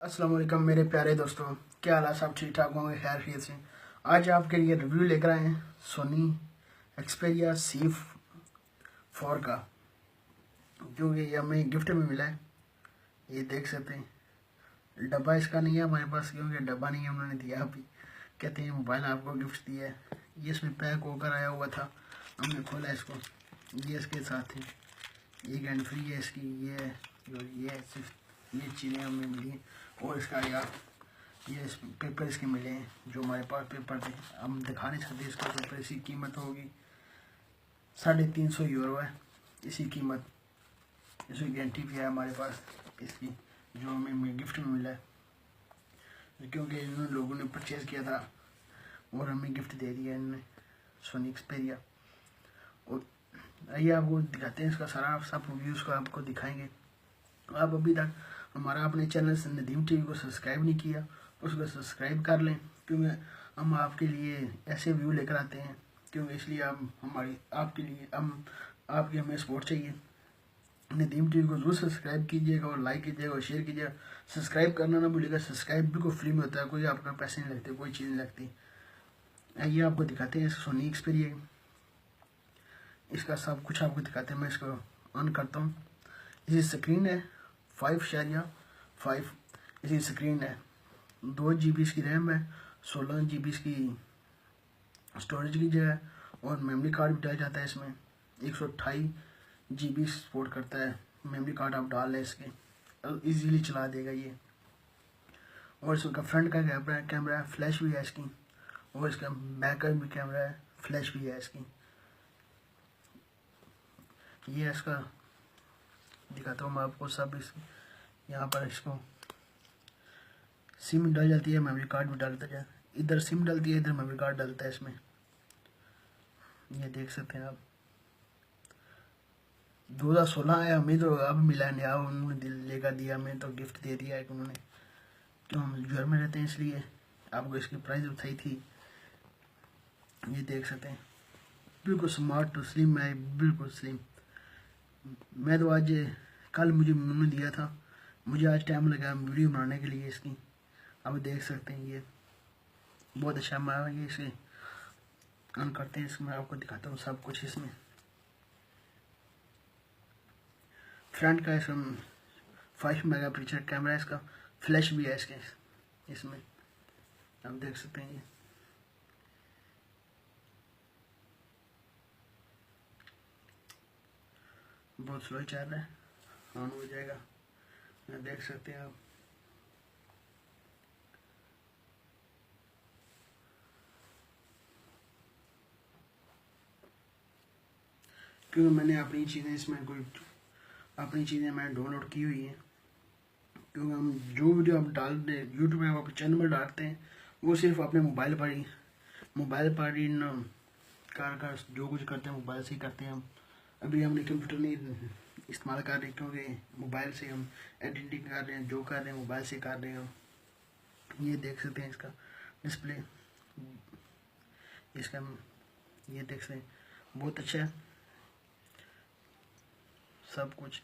अस्सलाम वालेकुम मेरे प्यारे दोस्तों, क्या हाल है? सब ठीक ठाक होंगे, खैर खैरियत से। आज आपके लिए रिव्यू लेकर आए हैं सोनी एक्सपेरिया C4 का, जो ये हमें गिफ्ट में मिला है। ये देख सकते हैं। डब्बा इसका नहीं है हमारे पास, क्योंकि डब्बा नहीं है, उन्होंने दिया अभी। कहते हैं मोबाइल आपको गिफ्ट दिया है। ये इसमें पैक होकर आया हुआ था, हमने खोला इसको। ये इसके साथ है, ये हैंड फ्री है इसकी, ये सिर्फ ये चीज़ें हमें मिली हैं। और इसका यार ये पेपर इसके मिले हैं, जो हमारे पास पेपर थे हम दिखा नहीं सकते इसको। पेपर इसकी कीमत होगी €350 है इसकी कीमत। इसकी गारंटी भी है हमारे पास इसकी, जो हमें गिफ्ट में मिला है, क्योंकि इन लोगों ने परचेज़ किया था और हमें गिफ्ट दे दिया इन्होंने, सोनी एक्सपेरिया। और आइए आपको दिखाते हैं इसका सारा सब रिव्यूज़ को आपको दिखाएंगे। आप अभी तक हमारा अपने चैनल से नदीम टीवी को सब्सक्राइब नहीं किया, उसको सब्सक्राइब कर लें, क्योंकि हम आपके लिए ऐसे व्यू लेकर आते हैं। क्योंकि इसलिए हम हमारी आपके लिए आपकी हमें सपोर्ट चाहिए। नदीम टीवी को जरूर सब्सक्राइब कीजिएगा और लाइक कीजिएगा और शेयर कीजिएगा। सब्सक्राइब करना ना भूलिएगा। सब्सक्राइब बिल्कुल फ्री में होता है, कोई आपका पैसे नहीं लगते, कोई चीज़ नहीं लगती। आइए आपको दिखाते हैं सोनी एक्सपेरिया, इसका सब कुछ आपको दिखाते हैं। मैं इसको ऑन करता हूँ। इसकी स्क्रीन है 5/5 इसकी स्क्रीन है। 2 GB इसकी रैम है, 16 GB इसकी स्टोरेज की जगह, और मेमोरी कार्ड भी डाल जाता है इसमें। 128 GB सपोर्ट करता है। मेमोरी कार्ड आप डाल लें इसके, इजीली चला देगा ये। और इसका फ्रंट का कैमरा है, फ्लैश भी है इसकी, और इसका बैक का भी कैमरा है, फ्लैश भी है इसकी। ये इसका दिखाता हूँ मैं आपको सब। इस यहाँ पर इसको सिम डाल जाती है, मेमोरी कार्ड भी डालता है। इधर सिम डलती है, इधर मेमोरी कार्ड डलता है इसमें। ये देख सकते हैं आप। 2016 है, हमें तो अब मिला है नया, उन्होंने लेकर दिया, हमें तो गिफ्ट दे दिया है उन्होंने। क्यों, हम घर में रहते हैं इसलिए आपको इसकी प्राइस बताई थी। ये देख सकते हैं, बिल्कुल स्मार्ट तो स्लिम है, बिल्कुल स्लिम। मैं तो आज कल मुझे उन्होंने दिया था, मुझे आज टाइम लगा वीडियो बनाने के लिए इसकी। अब देख सकते हैं ये बहुत अच्छा हमारा। ये इसे ऑन करते हैं, इसमें आपको दिखाता हूँ सब कुछ। इसमें फ्रंट का इसमें 5 मेगापिक्सल कैमरा है इसका, फ्लैश भी है इसके इसमें, आप देख सकते हैं। ये बहुत स्लो चल रहा है, ऑन हो जाएगा, देख सकते हैं आप। क्योंकि मैंने अपनी चीज़ें इसमें अपनी चीज़ें मैंने डाउनलोड की हुई हैं। क्योंकि हम जो वीडियो आप डालते हैं यूट्यूब में, आप अपने चैनल में डालते हैं, वो सिर्फ अपने मोबाइल पर ही कार जो कुछ करते हैं मोबाइल से ही करते हैं हम। अभी हमने कंप्यूटर नहीं इस्तेमाल कर रहे, क्योंकि मोबाइल से हम एडिटिंग कर रहे हैं, जो कर रहे हैं मोबाइल से कर रहे हैं हम। ये देख सकते हैं इसका डिस्प्ले, इसका ये देख सकते हैं, बहुत अच्छा है सब कुछ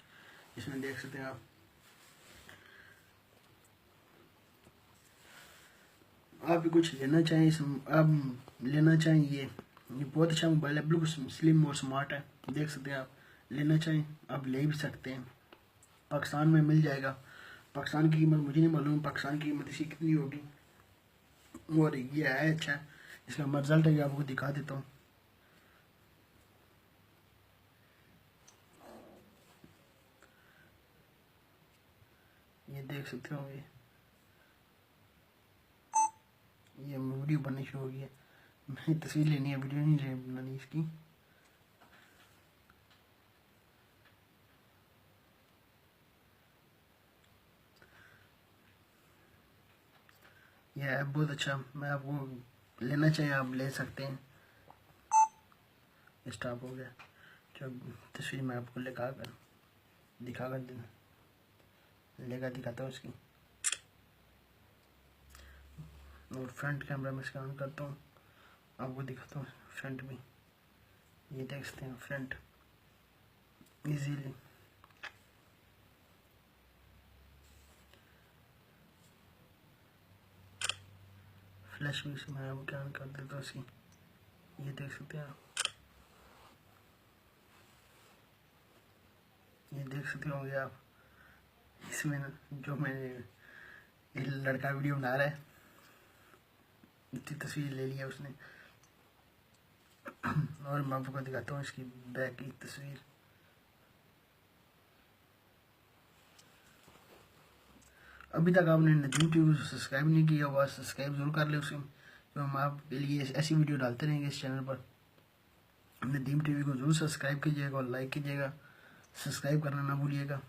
इसमें, देख सकते हैं आप। आप भी कुछ लेना चाहें आप लेना चाहें, ये बहुत अच्छा मोबाइल है, बिल्कुल स्लिम और स्मार्ट है। देख सकते हैं आप, लेना चाहें आप ले भी सकते हैं। पाकिस्तान में मिल जाएगा। पाकिस्तान की कीमत मुझे नहीं मालूम, पाकिस्तान की कीमत इसकी कितनी होगी। और ये है अच्छा, इसका रिजल्ट है आपको दिखा देता हूँ। ये देख सकते हो, ये वीडियो बननी शुरू हो गई है। मैं तस्वीर लेनी है, वीडियो नहीं बनानी इसकी। यह ऐप बहुत अच्छा, मैं आपको लेना चाहिए आप ले सकते हैं। स्टॉप हो गया, जब तस्वीर मैं आपको दिखाकर दिखाता हूँ इसकी। और फ्रंट कैमरा में इसका ऑन करता हूँ, आपको दिखाता हूँ फ्रंट में। ये देख सकते हैं फ्रंट इजीली। फ्लैश भी मैं क्या कर देता हूँ इसकी, ये देख सकते हैं आप, ये देख सकते होंगे आप इसमें ना, जो मैंने ये लड़का वीडियो बना रहा है, इतनी तस्वीर ले लिया उसने। और मैं आपको दिखाता हूँ इसकी बैक की तस्वीर। अभी तक आपने नदीम टीवी को सब्सक्राइब नहीं किया हुआ, सब्सक्राइब जरूर कर ले उसमें, तो हम आपके लिए ऐसी वीडियो डालते रहेंगे इस चैनल पर। नदीम टीवी को जरूर सब्सक्राइब कीजिएगा और लाइक कीजिएगा, सब्सक्राइब करना ना भूलिएगा।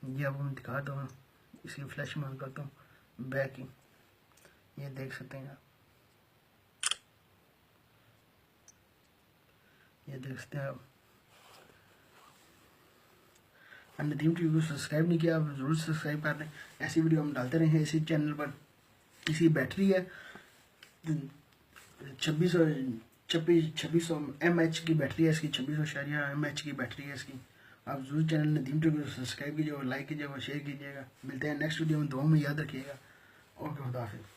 ये आपको मैं दिखाता हूँ, इसकी फ्लैश में करता हूँ बैक की, ये देख सकते हैं आप, ये देख सकते हैं आप। नदीम टीवी को सब्सक्राइब नहीं किया, आप जरूर सब्सक्राइब कर लें, ऐसी वीडियो हम डालते रहेंगे इसी चैनल पर। इसकी बैटरी है 2600 mAh की बैटरी है इसकी, 2600 mAh की बैटरी है इसकी। आप जरूर चैनल नदीम टीवी को सब्सक्राइब कीजिएगा, लाइक कीजिएगा, शेयर कीजिएगा। मिलते हैं नेक्स्ट वीडियो में, दुआ में याद रखिएगा। ओके, खुदा हाफिज़।